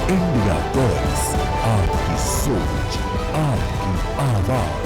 India talks, आपकी सोच, आपकी आवाज।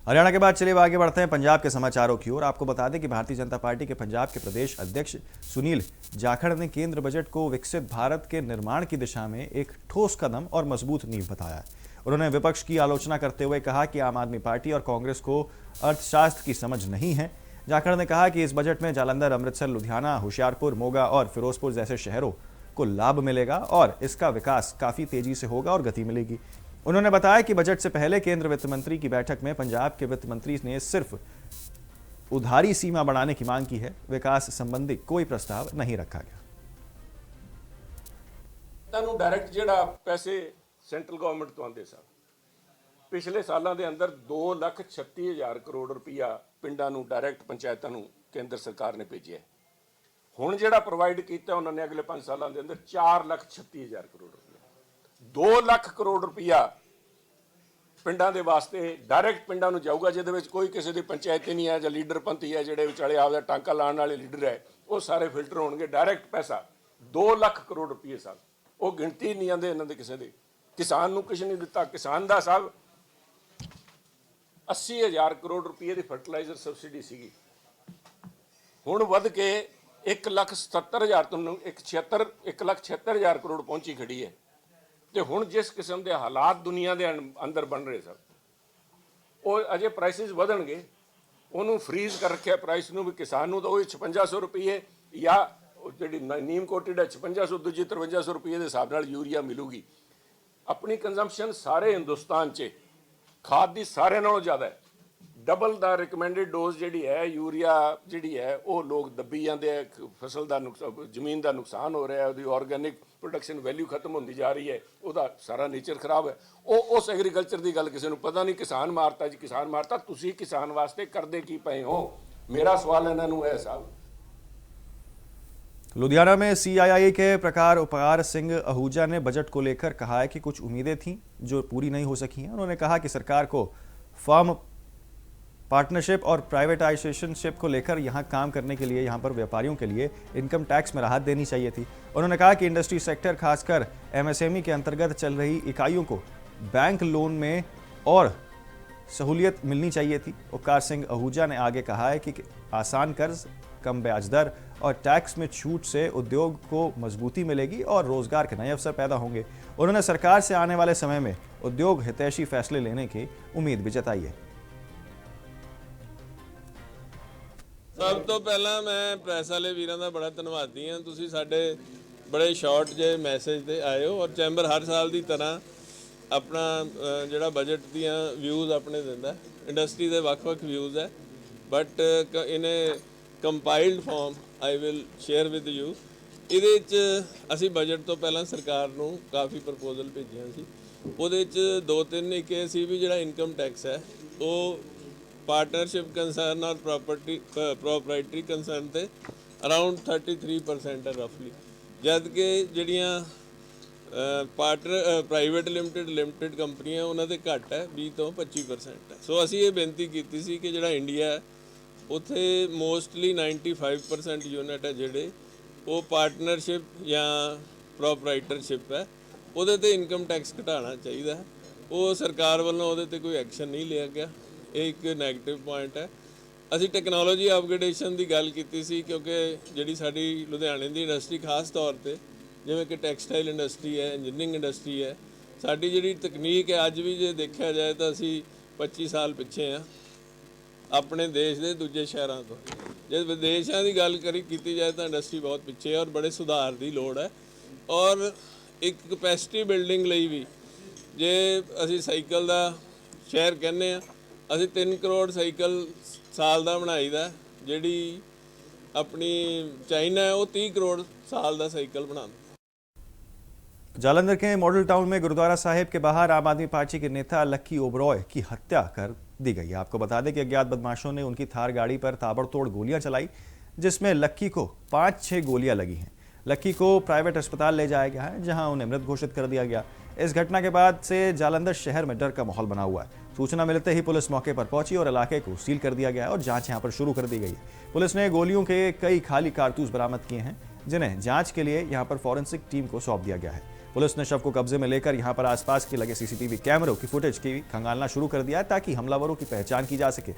हरियाणा के बाद चलिए आगे बढ़ते हैं पंजाब के समाचारों की ओर। आपको बता दें कि भारतीय जनता पार्टी के पंजाब के प्रदेश अध्यक्ष सुनील जाखड़ ने केंद्र बजट को विकसित भारत के निर्माण की दिशा में एक ठोस कदम और मजबूत नींव बताया। उन्होंने विपक्ष की आलोचना करते हुए कहा कि आम आदमी पार्टी और कांग्रेस को अर्थशास्त्र की समझ नहीं है। जाखड़ ने कहा कि इस बजट में जालंधर, अमृतसर, लुधियाना, होशियारपुर, मोगा और फिरोजपुर जैसे शहरों को लाभ मिलेगा और इसका विकास काफी तेजी से होगा और गति मिलेगी। उन्होंने बताया कि बजट से पहले केंद्र वित्त मंत्री की बैठक में पंजाब के वित्त मंत्री ने सिर्फ उधारी सीमा बढ़ाने की मांग की है, विकास संबंधी कोई प्रस्ताव नहीं रखा गया। ਤੁਹਾਨੂੰ डायरेक्ट ਜਿਹੜਾ ਪੈਸੇ ਸੈਂਟਰਲ ਗਵਰਨਮੈਂਟ ਤੋਂ ਆਉਂਦੇ ਸਨ, ਪਿਛਲੇ ਸਾਲਾਂ ਦੇ ਅੰਦਰ 2,36,000 ਕਰੋੜ ਰੁਪਇਆ ਪਿੰਡਾਂ ਨੂੰ ਡਾਇਰੈਕਟ ਪੰਚਾਇਤਾਂ ਨੂੰ ਕੇਂਦਰ ਸਰਕਾਰ ਨੇ ਭੇਜਿਆ। ਹੁਣ ਜਿਹੜਾ ਪ੍ਰੋਵਾਈਡ ਕੀਤਾ ਉਹਨਾਂ ਨੇ ਅਗਲੇ 5 ਸਾਲਾਂ ਦੇ ਅੰਦਰ 4,36,000 ਕਰੋੜ ਰੁਪਇਆ, 2 ਲੱਖ ਕਰੋੜ ਰੁਪਇਆ ਪਿੰਡਾਂ ਦੇ ਵਾਸਤੇ ਡਾਇਰੈਕਟ ਪਿੰਡਾਂ ਨੂੰ ਜਾਊਗਾ, ਜਿਹਦੇ ਵਿੱਚ ਕੋਈ ਕਿਸੇ ਦੀ ਪੰਚਾਇਤ ਨਹੀਂ ਹੈ ਜਾਂ ਲੀਡਰ ਪੰਥੀ ਹੈ, ਜਿਹੜੇ ਵਿਚਾਲੇ ਆਪਦਾ ਟਾਂਕਾ ਲਾਉਣ ਵਾਲੇ ਲੀਡਰ ਹੈ, ਉਹ ਸਾਰੇ ਫਿਲਟਰ ਹੋਣਗੇ। ਡਾਇਰੈਕਟ ਪੈਸਾ 2 ਲੱਖ ਕਰੋੜ ਰੁਪਏ ਸਾਲ, ਉਹ ਗਿਣਤੀ ਨਹੀਂ ਆਉਂਦੇ ਇਹਨਾਂ ਦੇ ਕਿਸੇ ਦੇ। ਕਿਸਾਨ ਨੂੰ ਕੁਛ ਨਹੀਂ ਦਿੱਤਾ। ਕਿਸਾਨ ਦਾ ਸਾਹਿਬ 80,000 ਕਰੋੜ ਰੁਪਏ ਦੀ ਫਰਟੀਲਾਈਜ਼ਰ ਸਬਸਿਡੀ ਸੀਗੀ, ਹੁਣ ਵੱਧ ਕੇ 1,77,000 ਤੋਂ 1,76,000 ਕਰੋੜ ਪਹੁੰਚੀ ਖੜੀ ਹੈ। ਤੇ ਹੁਣ ਜਿਸ ਕਿਸਮ ਦੇ ਹਾਲਾਤ ਦੁਨੀਆ ਦੇ ਅੰਦਰ ਬਣ ਰਹੇ ਸਨ, ਉਹ ਅਜੇ ਪ੍ਰਾਈਸਿਸ ਵਧਣਗੇ। ਉਹਨੂੰ ਫਰੀਜ਼ ਕਰ ਰੱਖਿਆ ਪ੍ਰਾਈਸ ਨੂੰ ਵੀ, ਕਿਸਾਨ ਨੂੰ ਤਾਂ ਉਹ 5600 ਰੁਪਏ ਜਾਂ ਜਿਹੜੀ ਨੀਮ ਕੋਟਿਡ ਹੈ 5600, ਦੂਜੀ 5300 ਰੁਪਏ ਦੇ ਹਿਸਾਬ ਨਾਲ ਯੂਰੀਆ ਮਿਲੂਗੀ। ਆਪਣੀ ਕੰਜ਼ੰਪਸ਼ਨ ਸਾਰੇ ਹਿੰਦੁਸਤਾਨ 'ਚ ਖਾਦ ਦੀ ਸਾਰਿਆਂ ਨਾਲੋਂ ਜ਼ਿਆਦਾ ਹੈ। ਡਬਲ ਦਾ ਰਿਕਮੈਂਡਡ ਡੋਜ਼ ਜਿਹੜੀ ਹੈ ਯੂਰੀਆ ਜਿਹੜੀ ਹੈ ਉਹ ਲੋਕ ਦੱਬੀ ਜਾਂਦੇ ਆ। ਫਸਲ ਦਾ ਨੁਕਸਾਨ, ਜ਼ਮੀਨ ਦਾ ਨੁਕਸਾਨ ਹੋ ਰਿਹਾ, ਉਹਦੀ ਆਰਗੈਨਿਕ ਪ੍ਰੋਡਕਸ਼ਨ ਵੈਲਿਊ ਖਤਮ ਹੁੰਦੀ ਜਾ ਰਹੀ ਹੈ, ਉਹਦਾ ਸਾਰਾ ਨੇਚਰ ਖਰਾਬ ਹੈ। ਉਹ ਉਸ ਐਗਰੀਕਲਚਰ ਦੀ ਗੱਲ ਕਿਸੇ ਨੂੰ ਪਤਾ ਨਹੀਂ। ਕਿਸਾਨ ਮਾਰਤਾ ਜੀ, ਕਿਸਾਨ ਮਾਰਤਾ। ਤੁਸੀਂ ਕਿਸਾਨ ਵਾਸਤੇ ਕਰਦੇ ਕੀ ਪਏ ਹੋ? ਮੇਰਾ ਸਵਾਲ ਇਹਨਾਂ ਨੂੰ ਹੈ ਸਾਹਿਬ। लुधियाना में सीआईआई के प्रकार उपकार सिंह आहूजा ने बजट को लेकर कहा है कि कुछ उम्मीदें थीं जो पूरी नहीं हो सकी हैं। उन्होंने कहा कि सरकार को फर्म पार्टनरशिप और प्राइवेटाइजेशनशिप को लेकर यहां काम करने के लिए, यहां पर व्यापारियों के लिए इनकम टैक्स में राहत देनी चाहिए थी। उन्होंने कहा कि इंडस्ट्री सेक्टर, खासकर एमएसएमई के अंतर्गत चल रही इकाइयों को बैंक लोन में और सहूलियत मिलनी चाहिए थी। उपकार सिंह आहूजा ने आगे कहा है कि आसान कर्ज, कम ब्याज दर और टैक्स में छूट से उद्योग को मजबूती मिलेगी और रोजगार के नए अवसर पैदा होंगे। उन्होंने सरकार से आने वाले समय में उद्योग हितैषी फैसले लेने की उम्मीद भी जताई है। सब तो पहला मैं प्रेस वाले वीरों का बड़ा धन्यवादी हाँ। तुसीं साडे बड़े शॉर्ट जे मैसेज ते आए हो और चैंबर हर साल की तरह अपना जिहड़ा बजट दियां व्यूज़ अपने दिंदा। इंडस्ट्री के वक्-वक् व्यूज़ है, बट इन्हें compiled form I will share with you. ਇਹਦੇ 'ਚ ਅਸੀਂ ਬਜਟ ਤੋਂ ਪਹਿਲਾਂ ਸਰਕਾਰ ਨੂੰ ਕਾਫੀ ਪ੍ਰਪੋਜ਼ਲ ਭੇਜਿਆ ਸੀ। ਉਹਦੇ 'ਚ 2-3 ਇੱਕ ਇਹ ਸੀ ਵੀ ਜਿਹੜਾ ਇਨਕਮ ਟੈਕਸ ਹੈ ਉਹ ਪਾਰਟਨਰਸ਼ਿਪ ਕੰਸਰਨ ਔਰ ਪ੍ਰੋਪਰਾਈਟਰੀ ਕੰਸਰਨ ਤੇ ਅਰਾਊਂਡ 33% ਹੈ ਰਫਲੀ, ਜਦ ਕਿ ਜਿਹੜੀਆਂ ਪ੍ਰਾਈਵੇਟ ਲਿਮਟਿਡ ਕੰਪਨੀਆਂ ਉਹਨਾਂ ਦੇ ਘੱਟ ਹੈ, 20 ਤੋਂ 25% ਹੈ। ਸੋ ਅਸੀਂ ਇਹ ਬੇਨਤੀ ਕੀਤੀ ਸੀ ਕਿ ਜਿਹੜਾ ਇੰਡੀਆ ਹੈ ਉੱਥੇ ਮੋਸਟਲੀ 95% ਯੂਨਿਟ ਹੈ ਜਿਹੜੇ ਉਹ ਪਾਰਟਨਰਸ਼ਿਪ ਜਾਂ ਪ੍ਰੋਪਰਾਈਟਰਸ਼ਿਪ ਹੈ, ਉਹਦੇ ਤੇ ਇਨਕਮ ਟੈਕਸ ਘਟਾਉਣਾ ਚਾਹੀਦਾ ਹੈ। ਉਹ ਸਰਕਾਰ ਵੱਲੋਂ ਉਹਦੇ ਤੇ ਕੋਈ ਐਕਸ਼ਨ ਨਹੀਂ ਲਿਆ ਗਿਆ, ਇਹ ਇੱਕ ਨੈਗੇਟਿਵ ਪੁਆਇੰਟ ਹੈ। ਅਸੀਂ ਟੈਕਨੋਲੋਜੀ ਅਪਗ੍ਰੇਡੇਸ਼ਨ ਦੀ ਗੱਲ ਕੀਤੀ ਸੀ, ਕਿਉਂਕਿ ਜਿਹੜੀ ਸਾਡੀ ਲੁਧਿਆਣੇ ਦੀ ਇੰਡਸਟਰੀ ਖਾਸ ਤੌਰ ਤੇ ਜਿਵੇਂ ਕਿ ਟੈਕਸਟਾਈਲ ਇੰਡਸਟਰੀ ਹੈ, ਇੰਜੀਨੀਅਰਿੰਗ ਇੰਡਸਟਰੀ ਹੈ, ਸਾਡੀ ਜਿਹੜੀ ਤਕਨੀਕ ਹੈ ਅੱਜ ਵੀ ਜੇ ਦੇਖਿਆ ਜਾਏ ਤਾਂ ਅਸੀਂ 25 ਸਾਲ ਪਿੱਛੇ ਹਾਂ ਆਪਣੇ ਦੇਸ਼ ਦੇ ਦੂਜੇ ਸ਼ਹਿਰਾਂ ਤੋਂ। ਜੇ ਵਿਦੇਸ਼ਾਂ ਦੀ ਗੱਲ ਕੀਤੀ ਜਾਏ ਤਾਂ ਇੰਡਸਟਰੀ ਬਹੁਤ ਪਿੱਛੇ ਹੈ ਔਰ ਬੜੇ ਸੁਧਾਰ ਦੀ ਲੋੜ ਹੈ। ਔਰ ਇੱਕ ਕਪੈਸਿਟੀ ਬਿਲਡਿੰਗ ਲਈ ਵੀ ਜੇ ਅਸੀਂ ਸਾਈਕਲ ਦਾ ਸ਼ਹਿਰ ਕਹਿੰਦੇ ਹਾਂ, ਅਸੀਂ 3 ਕਰੋੜ ਸਾਈਕਲ ਸਾਲ ਦਾ ਬਣਾਈਦਾ, ਜਿਹੜੀ ਆਪਣੀ ਚਾਈਨਾ ਹੈ ਉਹ 30 ਕਰੋੜ ਸਾਲ ਦਾ ਸਾਈਕਲ ਬਣਾਉਂਦਾ। जालंधर के मॉडल टाउन में गुरुद्वारा साहिब के बाहर आम आदमी पार्टी के नेता लक्की ओबरॉय की हत्या कर दी गई है। आपको बता दें कि अज्ञात बदमाशों ने उनकी थार गाड़ी पर ताबड़तोड़ गोलियां चलाई, जिसमें लक्की को 5-6 गोलियां लगी हैं। लक्की को प्राइवेट अस्पताल ले जाया गया है, जहां उन्हें मृत घोषित कर दिया गया। इस घटना के बाद से जालंधर शहर में डर का माहौल बना हुआ है। सूचना मिलते ही पुलिस मौके पर पहुंची और इलाके को सील कर दिया गया है और जांच यहां पर शुरू कर दी गई है। पुलिस ने गोलियों के कई खाली कारतूस बरामद किए हैं। जिन्हें जांच के लिए यहां पर फॉरेंसिक टीम को सौंप दिया गया है। पुलिस ने शव को कब्जे में लेकर यहां पर आसपास के लगे सीसीटीवी कैमरों की फुटेज की खंगालना शुरू कर दिया है ताकि हमलावरों की पहचान की जा सके।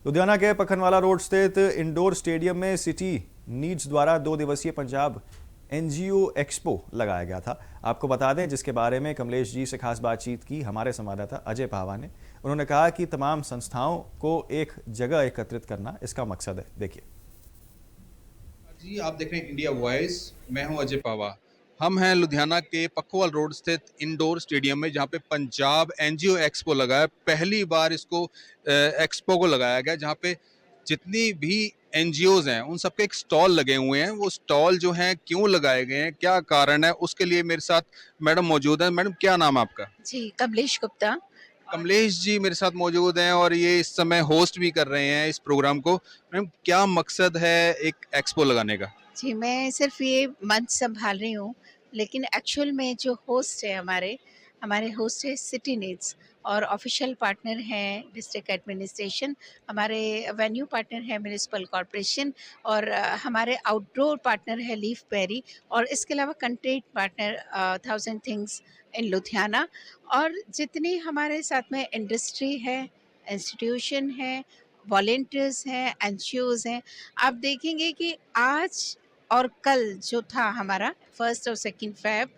लुधियाना के पखनवाला रोड स्थित इंडोर स्टेडियम में सिटी नीड्स द्वारा 2 दिवसीय पंजाब एनजीओ एक्सपो लगाया गया था। आपको बता दें, जिसके बारे में कमलेश जी से खास बातचीत की हमारे संवाददाता अजय पावा ने। उन्होंने कहा कि तमाम संस्थाओं को एक जगह एकत्रित करना इसका मकसद है। देखिए जी, आप देख रहे हैं इंडिया वॉइस, मैं हूं अजय पावा। हम हैं लुधियाना के पखवाल रोड स्थित इंडोर स्टेडियम में, जहां पे पंजाब एनजीओ एक्सपो लगा है। पहली बार इसको एक्सपो को लगाया गया, जहां पे जितनी भी एनजीओज हैं उन सबके एक स्टॉल लगे हुए हैं। वो स्टॉल जो हैं क्यों लगाए गए हैं, क्या कारण है, उसके लिए मेरे साथ मैडम मौजूद हैं। मैडम, क्या नाम है आपका? जी, कमलेश गुप्ता। कमलेश जी मेरे साथ मौजूद हैं और ये इस समय होस्ट भी कर रहे हैं इस प्रोग्राम को। मैडम, क्या मकसद है एक एक्सपो लगाने का? जी, मैं सिर्फ ये मंच संभाल रही हूँ, लेकिन एक्चुअल में जो होस्ट है हमारे होस्ट है सिटी नीड्स और ऑफिशियल पार्टनर हैं डिस्ट्रिक्ट एडमिनिस्ट्रेशन, हमारे वेन्यू पार्टनर है म्युनिसिपल कॉरपोरेशन और हमारे आउटडोर पार्टनर है लीफ पेरी और इसके अलावा content partner 1000 things in Ludhiana. और जितनी हमारे साथ में इंडस्ट्री है, इंस्टीट्यूशन है, वॉलंटियर्स हैं, एनजीओज हैं, आप देखेंगे कि आज और कल जो था हमारा 1 और 2 फ़ेब,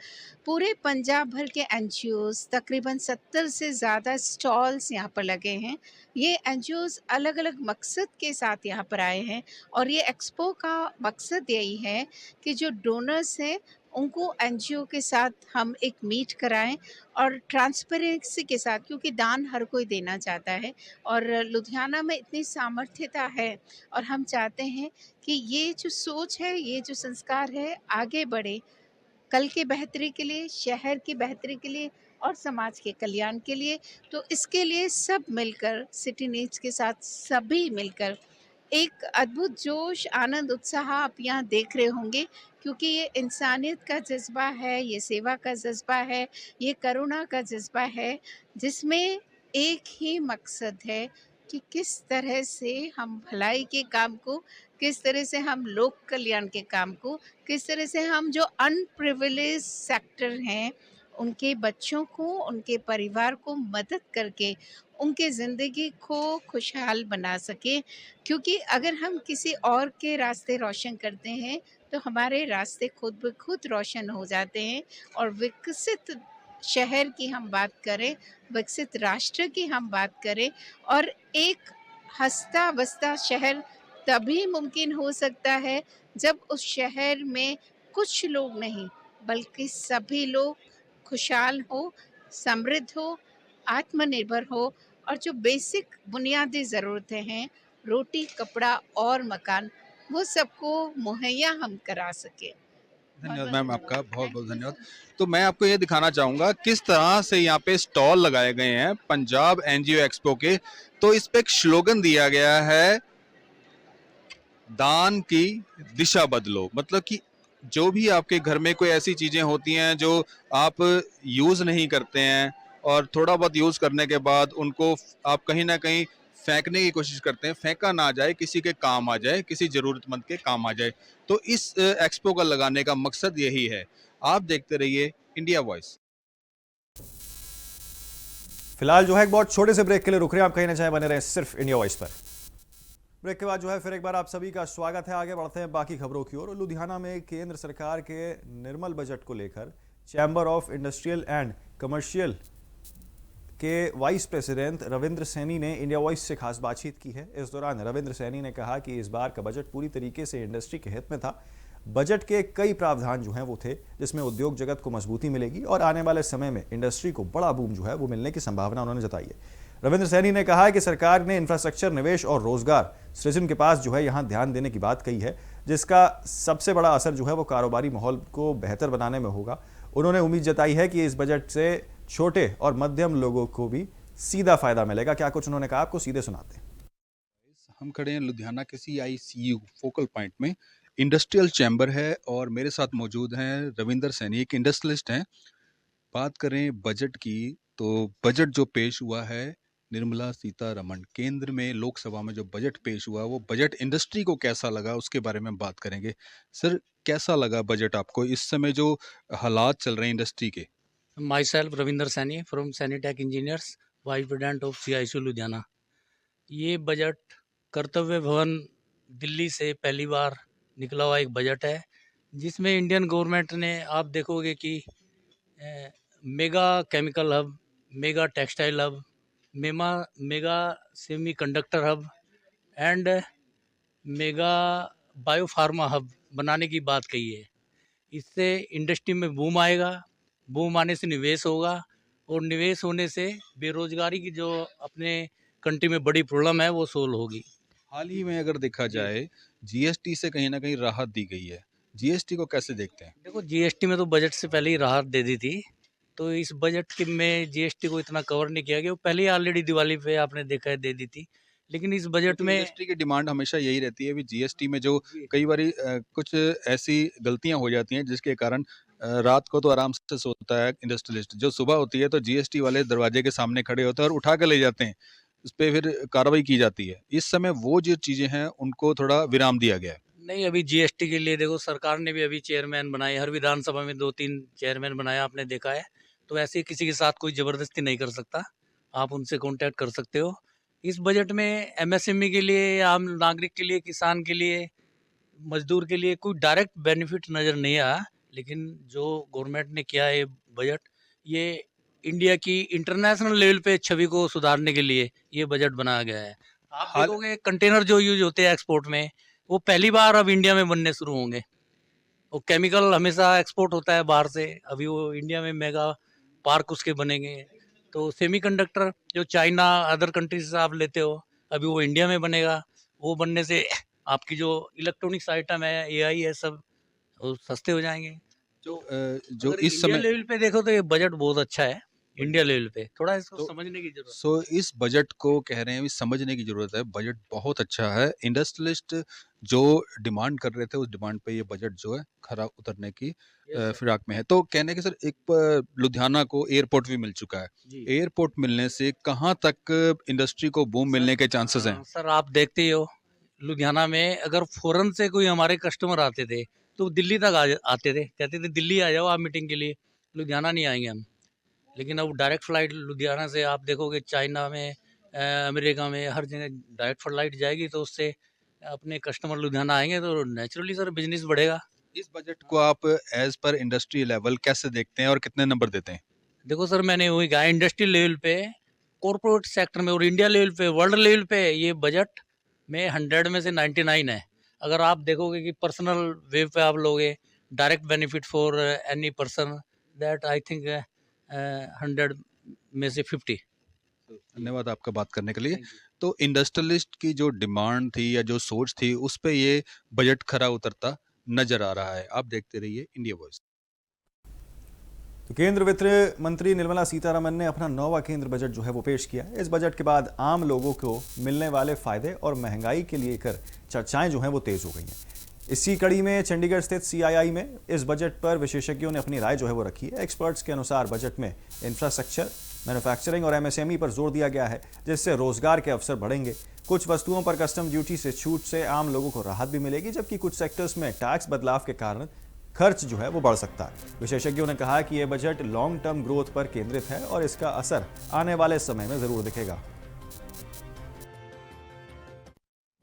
पूरे पंजाब भर के एनजीओज तकरीबन 70 से ज़्यादा स्टॉल्स यहाँ पर लगे हैं। ये एनजीओज अलग अलग मकसद के साथ यहाँ पर आए हैं और ये एक्सपो का मकसद यही है कि जो डोनर्स हैं उनको एनजीओ के साथ हम एक मीट कराएं और ट्रांसपेरेंसी के साथ, क्योंकि दान हर कोई देना चाहता है और लुधियाना में इतनी सामर्थ्यता है और हम चाहते हैं कि ये जो सोच है, ये जो संस्कार है आगे बढ़े, कल की बेहतरी के लिए, शहर की बेहतरी के लिए और समाज के कल्याण के लिए। तो इसके लिए सब मिलकर, सिटी नीड्स के साथ सभी मिलकर एक अद्भुत जोश, आनंद, उत्साह आप यहाँ देख रहे होंगे, क्योंकि ये इंसानियत का जज्बा है, ये सेवा का जज्बा है, ये करुणा का जज्बा है, जिसमें एक ही मकसद है कि किस तरह से हम भलाई के काम को, किस तरह से हम लोक कल्याण के काम को, किस तरह से हम जो अनप्रिविलेज सेक्टर हैं उनके बच्चों को, उनके परिवार को मदद करके उनके ज़िंदगी को खुशहाल बना सकें। क्योंकि अगर हम किसी और के रास्ते रोशन करते हैं तो हमारे रास्ते खुद ब खुद रोशन हो जाते हैं और विकसित शहर की हम बात करें, विकसित राष्ट्र की हम बात करें और एक हँसता बसता शहर तभी मुमकिन हो सकता है जब उस शहर में कुछ लोग नहीं बल्कि सभी लोग खुशहाल हो, समृद्ध हो, आत्मनिर्भर हो और जो बेसिक बुनियादी ज़रूरतें हैं, रोटी, कपड़ा और मकान, वो सबको मुहैया हम करा सकें। धन्यवाद मैम, आपका बहुत बहुत धन्यवाद। तो मैं आपको ये दिखाना चाहूँगा किस तरह से यहाँ पे स्टॉल लगाए गए हैं पंजाब एनजीओ एक्सपो के। तो इस पे एक स्लोगन दिया गया है, दान की दिशा बदलो। मतलब कि जो भी आपके घर में कोई ऐसी चीज़ें होती हैं जो आप यूज़ नहीं करते हैं और थोड़ा बहुत यूज़ करने के बाद उनको आप कहीं ना कहीं फेंकने की कोशिश करते हैं, फेंका ना जाए, किसी के काम आ जाए, किसी ज़रूरतमंद के काम आ जाए। तो इस एक्सपो का लगाने का मकसद यही है। आप देखते रहिए इंडिया वॉइस। फिलहाल जो है एक बहुत छोटे से ब्रेक के लिए रुक रहे हैं, आप कहीं ना चाहे बने रहे सिर्फ इंडिया वॉइस पर। ब्रेक के बाद जो है फिर एक बार आप सभी का स्वागत है। आगे बढ़ते हैं बाकी खबरों की ओर। लुधियाना में केंद्र सरकार के निर्मल बजट को लेकर chamber of industrial and commercial के वाइस प्रेसिडेंट रविंद्र सैनी ने इंडिया वॉइस से खास बातचीत की है। इस दौरान रविंद्र सैनी ने कहा कि इस बार का बजट पूरी तरीके से इंडस्ट्री के हित में था। बजट के कई प्रावधान जो हैं वो थे जिसमें उद्योग जगत को मजबूती मिलेगी और आने वाले समय में इंडस्ट्री को बड़ा बूम जो है वो मिलने की संभावना उन्होंने जताई है। रविंद्र सैनी ने कहा कि सरकार ने इंफ्रास्ट्रक्चर, निवेश और रोजगार सृजन के पास जो है यहाँ ध्यान देने की बात कही है, जिसका सबसे बड़ा असर जो है वो कारोबारी माहौल को बेहतर बनाने में होगा। उन्होंने उम्मीद जताई है कि इस बजट से छोटे और मध्यम लोगों को भी सीधा फायदा मिलेगा। क्या कुछ उन्होंने कहा, आपको सीधे सुनाते हैं। हम खड़े हैं लुधियाना के CICU फोकल पॉइंट में, इंडस्ट्रियल चैम्बर है और मेरे साथ मौजूद हैं रविंद्र सैनी, एक इंडस्ट्रियलिस्ट हैं। बात करें बजट की, तो बजट जो पेश हुआ है निर्मला सीतारमण, केंद्र में लोकसभा में जो बजट पेश हुआ वो बजट इंडस्ट्री को कैसा लगा उसके बारे में बात करेंगे। सर, कैसा लगा बजट आपको इस समय जो हालात चल रहे हैं इंडस्ट्री के? Myself Ravinder Sani from Sanitech Engineers, Vice President of CISU Ludhiana. ये बजट कर्तव्य भवन दिल्ली से पहली बार निकला हुआ एक बजट है, जिसमें इंडियन गवर्नमेंट ने, आप देखोगे कि mega chemical hub, mega textile hub, mega semi conductor hub and mega biopharma hub बनाने की बात कही है। इससे इंडस्ट्री में बूम आएगा, बूम आने से निवेश होगा और निवेश होने से बेरोजगारी की जो अपने कंट्री में बड़ी प्रॉब्लम है वो सोल्व होगी। हाल ही में अगर देखा जाए जीएसटी से कहीं ना कहीं राहत दी गई है, जीएसटी को कैसे देखते हैं? देखो, जीएसटी में तो बजट से पहले ही राहत दे दी थी, तो इस बजट के में जीएसटी को इतना कवर नहीं किया गया। वो पहले ही ऑलरेडी दिवाली पे आपने देखा है दे दी थी, लेकिन इस बजट में इंडस्ट्री की डिमांड हमेशा यही रहती है भी जीएसटी में जो कई बारी कुछ ऐसी गलतियां हो जाती हैं जिसके कारण रात को तो आराम से सोता है इंडस्ट्रियलिस्ट, जो सुबह होती है तो जीएसटी वाले दरवाजे के सामने खड़े होते हैं और उठा के ले जाते हैं, उस पर फिर कार्रवाई की जाती है। इस समय वो जो चीजें हैं उनको थोड़ा विराम दिया गया है। नहीं, अभी जीएसटी के लिए देखो सरकार ने भी अभी चेयरमैन बनाए, हर विधानसभा में 2-3 चेयरमैन बनाया, आपने देखा है। तो ऐसे ही किसी के साथ कोई ज़बरदस्ती नहीं कर सकता, आप उनसे कांटेक्ट कर सकते हो। इस बजट में एमएसएमई के लिए, आम नागरिक के लिए, किसान के लिए, मजदूर के लिए कोई डायरेक्ट बेनिफिट नज़र नहीं आया, लेकिन जो गवर्नमेंट ने किया है बजट, ये इंडिया की इंटरनेशनल लेवल पे छवि को सुधारने के लिए ये बजट बनाया गया है। आप हाल- देखोगे कंटेनर जो यूज होते हैं एक्सपोर्ट में, वो पहली बार अब इंडिया में बनने शुरू होंगे। वो केमिकल हमेशा एक्सपोर्ट होता है बाहर से, अभी वो इंडिया में मेगा पार्क उसके बनेंगे। तो सेमीकंडक्टर जो चाइना अदर कंट्रीज से आप लेते हो, अभी वो इंडिया में बनेगा। वो बनने से आपकी जो इलेक्ट्रॉनिक्स आइटम है, एआई है, सब वो सस्ते हो जाएंगे। जो अगर इस इंडिया समय लेवल पे देखो तो ये बजट बहुत अच्छा है। इंडिया लेवल पे थोड़ा इसको तो समझने की जरूरत सो इस बजट को कह रहे हैं भी समझने की जरूरत है। बजट बहुत अच्छा है, इंडस्ट्रियलिस्ट जो डिमांड कर रहे थे उस डिमांड पे ये बजट जो है खरा उतरने की है। फिराक में है। तो कहने के सर एक लुधियाना को एयरपोर्ट भी मिल चुका है, जी एयरपोर्ट मिलने से कहाँ तक इंडस्ट्री को बूम मिलने के चांसेस हैं? सर, आप देखते ही हो लुधियाना में अगर फॉरेन से कोई हमारे कस्टमर आते थे तो दिल्ली तक आते थे, कहते थे दिल्ली आ जाओ आप मीटिंग के लिए, लुधियाना नहीं आएंगे हम। लेकिन अब डायरेक्ट फ्लाइट लुधियाना से आप देखोगे, चाइना में, अमेरिका में, हर जगह डायरेक्ट फ्लाइट जाएगी, तो उससे अपने कस्टमर लुधियाना आएंगे, तो नेचुरली सर बिजनेस बढ़ेगा। इस बजट को आप एज पर इंडस्ट्री लेवल कैसे देखते हैं और कितने नंबर देते हैं? देखो सर, मैंने वही कहा, इंडस्ट्रियल लेवल पे, कॉर्पोरेट सेक्टर में और इंडिया लेवल पे, वर्ल्ड लेवल पे ये बजट में 100 में से 99 है। अगर आप देखोगे कि पर्सनल वे पे आप लोगे, direct benefit for any person, that I think 100 में से 50। धन्यवाद आपका बात करने के लिए। Thank you. तो इंडस्ट्रियलिस्ट की जो डिमांड थी या जो सोच थी उस पे ये बजट खरा उतरता नजर आ रहा है। आप देखते रहिए इंडिया वॉइस। तो केंद्र वित्त मंत्री निर्मला सीतारमण ने अपना 9वां केंद्र बजट जो है वो पेश किया। इस बजट के बाद आम लोगों को मिलने वाले फायदे और महंगाई के लिए कर चर्चाएं जो हैं वो तेज हो गई हैं। इसी कड़ी में चंडीगढ़ स्थित सीआईआई में इस बजट पर विशेषज्ञों ने अपनी राय जो है वो रखी है। एक्सपर्ट्स के अनुसार बजट में इंफ्रास्ट्रक्चर, मैन्युफैक्चरिंग और एमएसएमई पर जोर दिया गया है, जिससे रोजगार के अवसर बढ़ेंगे। कुछ वस्तुओं पर कस्टम ड्यूटी से छूट से आम लोगों को राहत भी मिलेगी, जबकि कुछ सेक्टर्स में टैक्स बदलाव के कारण खर्च जो है वो बढ़ सकता है। विशेषज्ञों ने कहा कि यह बजट लॉन्ग टर्म ग्रोथ पर केंद्रित है और इसका असर आने वाले समय में जरूर दिखेगा।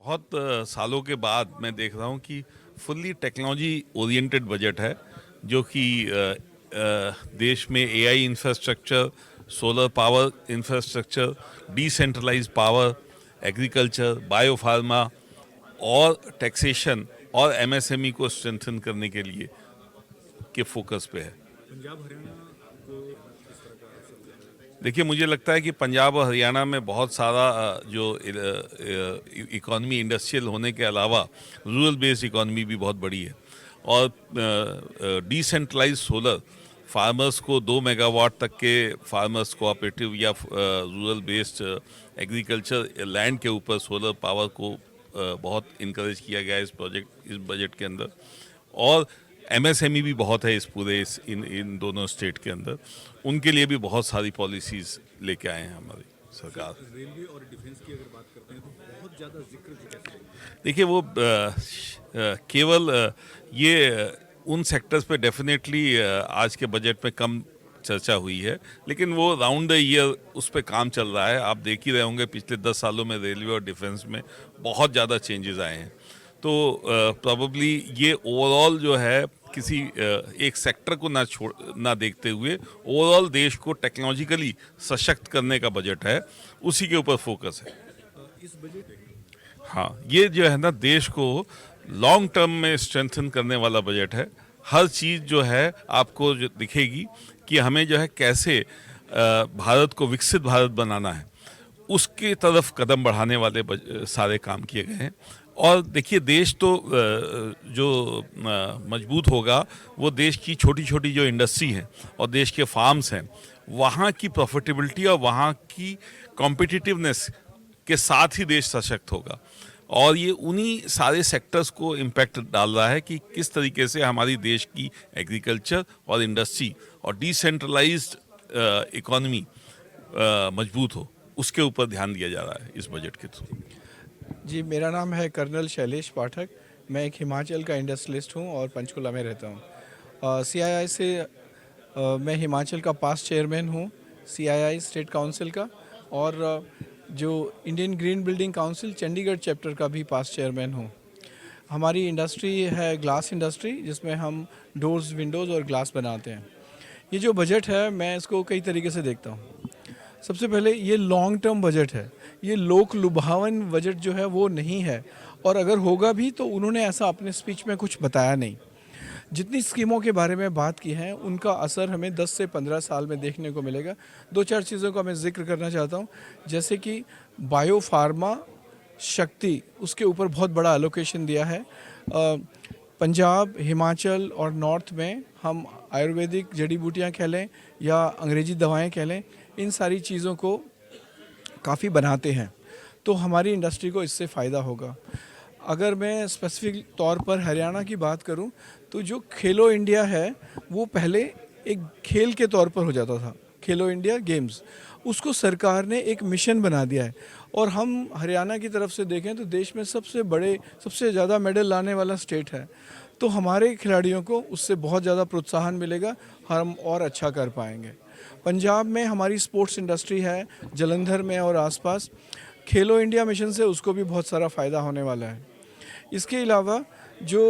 बहुत सालों के बाद मैं देख रहा हूं कि फुल्ली टेक्नोलॉजी ओरिएंटेड बजट है, जो कि देश में AI infrastructure, solar power infrastructure, decentralised power, agriculture, biopharma और टैक्सेशन और एमएसएमई को स्ट्रेंथन करने के लिए के फोकस पे है। देखिए, मुझे लगता है कि पंजाब और हरियाणा में बहुत सारा जो इकॉनमी इंडस्ट्रियल होने के अलावा रूरल बेस्ड इकॉनमी भी बहुत बड़ी है। और डिसेंट्रलाइज्ड सोलर, फार्मर्स को 2 मेगावाट तक के फार्मर्स कोऑपरेटिव या रूरल बेस्ड एग्रीकल्चर लैंड के ऊपर सोलर पावर को बहुत इनकरेज किया गया है इस बजट के अंदर। और एमएसएमई भी बहुत है इन दोनों स्टेट के अंदर, उनके लिए भी बहुत सारी पॉलिसीज लेके आए हैं हमारी सरकार। रेलवे और डिफेंस की अगर बात करते हैं तो बहुत ज़्यादा जिक्र कैसे? देखिए वो केवल ये उन सेक्टर्स पे डेफिनेटली आज के बजट में कम चर्चा हुई है, लेकिन वो राउंड द ईयर उस पे काम चल रहा है। आप देख ही रहे होंगे पिछले 10 सालों में रेलवे और डिफेंस में बहुत ज़्यादा चेंजेस आए हैं। तो प्रॉबली ये ओवरऑल जो है किसी एक सेक्टर को ना देखते हुए ओवरऑल देश को टेक्नोलॉजिकली सशक्त करने का बजट है, उसी के ऊपर फोकस है। इस बजट हाँ, ये जो है ना देश को लॉन्ग टर्म में स्ट्रेंथन करने वाला बजट है। हर चीज़ जो है आपको जो दिखेगी कि हमें जो है कैसे भारत को विकसित भारत बनाना है, उसकी तरफ कदम बढ़ाने वाले सारे काम किए गए हैं। और देखिए देश तो जो मजबूत होगा वो देश की छोटी छोटी जो इंडस्ट्री है और देश के फार्म्स हैं, वहाँ की प्रॉफिटेबिलिटी और वहाँ की कॉम्पिटिटिवनेस के साथ ही देश सशक्त होगा। और ये उन्हीं सारे सेक्टर्स को इम्पैक्ट डाल रहा है कि किस तरीके से हमारी देश की एग्रीकल्चर और इंडस्ट्री और डिसेंट्रलाइज्ड इकोनॉमी मजबूत हो, उसके ऊपर ध्यान दिया जा रहा है इस बजट के थ्रू। जी, मेरा नाम है कर्नल शैलेश पाठक। मैं एक हिमाचल का इंडस्ट्रियलिस्ट हूँ और पंचकुला में रहता हूँ। CII से मैं हिमाचल का पास्ट चेयरमैन हूँ, CII स्टेट काउंसिल का, और जो Indian green building council Chandigarh chapter का भी पास्ट चेयरमैन हूँ। हमारी इंडस्ट्री है ग्लास इंडस्ट्री, जिसमें हम डोर्स, विंडोज़ और ग्लास बनाते हैं। ये जो बजट है मैं इसको कई तरीके से देखता हूँ। सबसे पहले ये लॉन्ग टर्म बजट है, ये लोक लुभावन बजट जो है वो नहीं है, और अगर होगा भी तो उन्होंने ऐसा अपने स्पीच में कुछ बताया नहीं। जितनी स्कीमों के बारे में बात की है उनका असर हमें 10 से 15 साल में देखने को मिलेगा। 2-4 चीज़ों का मैं जिक्र करना चाहता हूँ, जैसे कि बायो फार्मा शक्ति, उसके ऊपर बहुत बड़ा एलोकेशन दिया है। पंजाब, हिमाचल और नॉर्थ में हम आयुर्वेदिक जड़ी बूटियाँ कह लें या अंग्रेजी दवाएं कह लें, इन सारी चीज़ों को काफ़ी बनाते हैं, तो हमारी इंडस्ट्री को इससे फ़ायदा होगा। अगर मैं स्पेसिफिक तौर पर हरियाणा की बात करूं, तो जो खेलो इंडिया है वो पहले एक खेल के तौर पर हो जाता था, खेलो इंडिया गेम्स, उसको सरकार ने एक मिशन बना दिया है। और हम हरियाणा की तरफ से देखें तो देश में सबसे ज़्यादा मेडल लाने वाला स्टेट है, तो हमारे खिलाड़ियों को उससे बहुत ज़्यादा प्रोत्साहन मिलेगा, हम और अच्छा कर पाएंगे। पंजाब में हमारी स्पोर्ट्स इंडस्ट्री है, जलंधर में और आसपास, खेलो इंडिया मिशन से उसको भी बहुत सारा फ़ायदा होने वाला है। इसके अलावा जो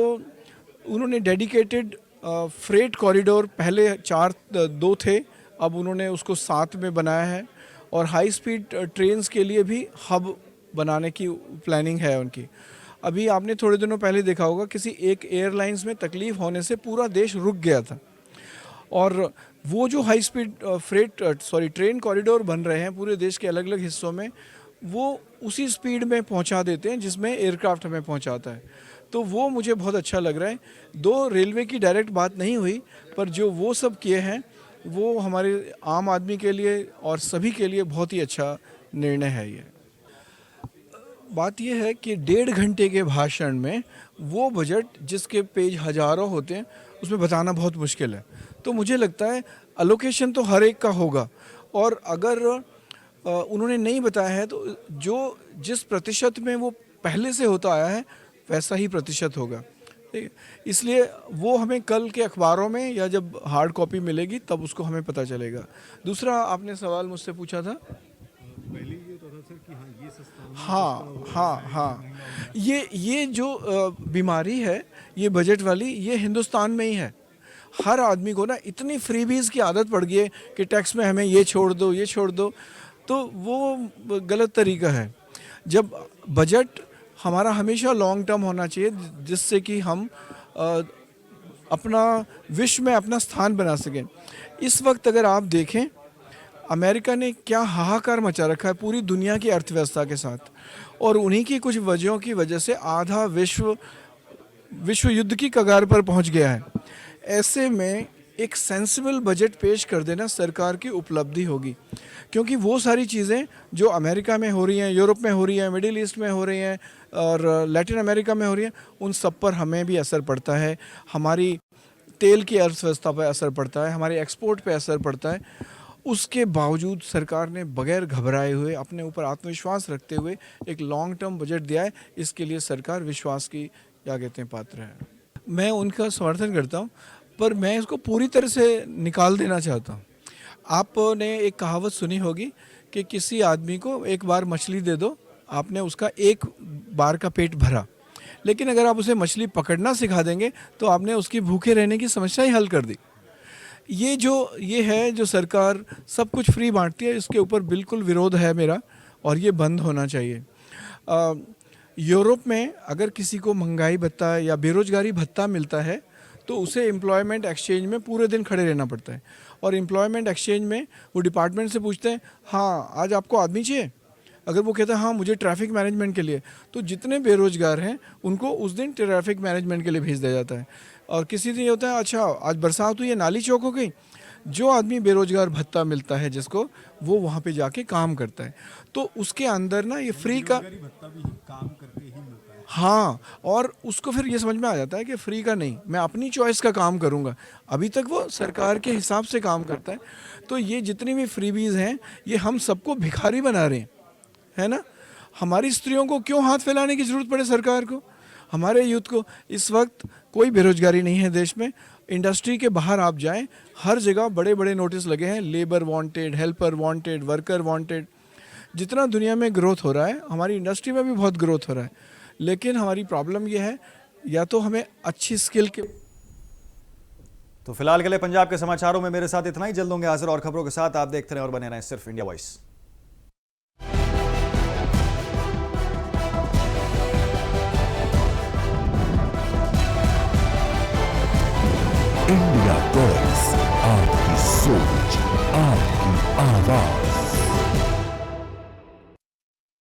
उन्होंने डेडिकेटेड फ्रेट कॉरिडोर, पहले 2 थे, अब उन्होंने उसको 7 में बनाया है, और हाई स्पीड ट्रेन्स के लिए भी हब बनाने की प्लानिंग है उनकी। अभी आपने थोड़े दिनों पहले देखा होगा किसी एक एयरलाइंस में तकलीफ़ होने से पूरा देश रुक गया था, और वो जो हाई स्पीड ट्रेन कॉरिडोर बन रहे हैं पूरे देश के अलग अलग हिस्सों में, वो उसी स्पीड में पहुंचा देते हैं जिसमें एयरक्राफ्ट हमें पहुंचाता है, तो वो मुझे बहुत अच्छा लग रहा है। 2 रेलवे की डायरेक्ट बात नहीं हुई, पर जो वो सब किए हैं वो हमारे आम आदमी के लिए और सभी के लिए बहुत ही अच्छा निर्णय है। ये बात यह है कि 1.5 घंटे के भाषण में वो बजट जिसके पेज हज़ारों होते हैं उसमें बताना बहुत मुश्किल है। तो मुझे लगता है अलोकेशन तो हर एक का होगा, और अगर उन्होंने नहीं बताया है तो जिस प्रतिशत में वो पहले से होता आया है वैसा ही प्रतिशत होगा। ठीक है, इसलिए वो हमें कल के अखबारों में या जब हार्ड कॉपी मिलेगी तब उसको हमें पता चलेगा। दूसरा आपने सवाल मुझसे पूछा था, पहले ये होता था सर कि हाँ ये सस्ता, हाँ, ये जो बीमारी है ये बजट वाली, ये हिंदुस्तान में ही है। हर आदमी को ना इतनी फ्रीबीज़ की आदत पड़ गई है कि टैक्स में हमें ये छोड़ दो, तो वो गलत तरीका है। जब बजट हमारा हमेशा लॉन्ग टर्म होना चाहिए, जिससे कि हम अपना विश्व में अपना स्थान बना सकें। इस वक्त अगर आप देखें, अमेरिका ने क्या हाहाकार मचा रखा है पूरी दुनिया की अर्थव्यवस्था के साथ, और उन्हीं की कुछ वजहों की वजह से आधा विश्व युद्ध की कगार पर पहुंच गया है। ऐसे में एक सेंसिबल बजट पेश कर देना सरकार की उपलब्धि होगी, क्योंकि वो सारी चीज़ें जो अमेरिका में हो रही हैं, यूरोप में हो रही हैं, मिडिल ईस्ट में हो रही हैं और लैटिन अमेरिका में हो रही हैं, उन सब पर हमें भी असर पड़ता है। हमारी तेल की अर्थव्यवस्था पर असर पड़ता है, हमारे एक्सपोर्ट पे असर पड़ता है। उसके बावजूद सरकार ने बगैर घबराए हुए अपने ऊपर आत्मविश्वास रखते हुए एक लॉन्ग टर्म बजट दिया है। इसके लिए सरकार विश्वास की क्या कहते हैं पात्र है। मैं उनका समर्थन करता हूँ, पर मैं इसको पूरी तरह से निकाल देना चाहता हूँ। आपने एक कहावत सुनी होगी कि किसी आदमी को एक बार मछली दे दो, आपने उसका एक बार का पेट भरा, लेकिन अगर आप उसे मछली पकड़ना सिखा देंगे तो आपने उसकी भूखे रहने की समस्या ही हल कर दी। ये है जो सरकार सब कुछ फ्री बांटती है, इसके ऊपर बिल्कुल विरोध है मेरा, और ये बंद होना चाहिए। यूरोप में अगर किसी को महंगाई भत्ता या बेरोजगारी भत्ता मिलता है तो उसे एम्प्लॉयमेंट एक्सचेंज में पूरे दिन खड़े रहना पड़ता है, और एम्प्लॉयमेंट एक्सचेंज में वो डिपार्टमेंट से पूछते हैं, हाँ आज आपको आदमी चाहिए। अगर वो कहता है हाँ मुझे ट्रैफिक मैनेजमेंट के लिए, तो जितने बेरोजगार हैं उनको उस दिन ट्रैफिक मैनेजमेंट के लिए भेज दिया जाता है। और किसी दिन ये होता है, अच्छा आज बरसात हुई है, नाली चौक हो गई, जो आदमी बेरोजगार भत्ता मिलता है जिसको, वो वहाँ पे जाके काम करता है। तो उसके अंदर ना ये फ्री का काम करके ही मिलता है। हाँ, और उसको फिर ये समझ में आ जाता है कि फ्री का नहीं, मैं अपनी चॉइस का काम करूँगा। अभी तक वो सरकार के हिसाब से काम करता है। तो ये जितनी भी फ्रीबीज़ हैं ये हम सबको भिखारी बना रहे हैं, है ना। हमारी स्त्रियों को क्यों हाथ फैलाने की ज़रूरत पड़े सरकार को, हमारे यूथ को। इस वक्त कोई बेरोजगारी नहीं है देश में। इंडस्ट्री के बाहर आप जाएं, हर जगह बड़े बड़े नोटिस लगे हैं, labour wanted, helper wanted, worker wanted. जितना दुनिया में ग्रोथ हो रहा है, हमारी इंडस्ट्री में भी बहुत ग्रोथ हो रहा है, लेकिन हमारी प्रॉब्लम ये है, या तो हमें अच्छी स्किल के। तो फिलहाल के लिए पंजाब के समाचारों में मेरे साथ इतना ही। जल्द होंगे हाजिर और खबरों के साथ। आप देखते रहें और बने रहें सिर्फ इंडिया वॉइस। इंडिया वॉइस, आपकी सोच, आपकी आवाज।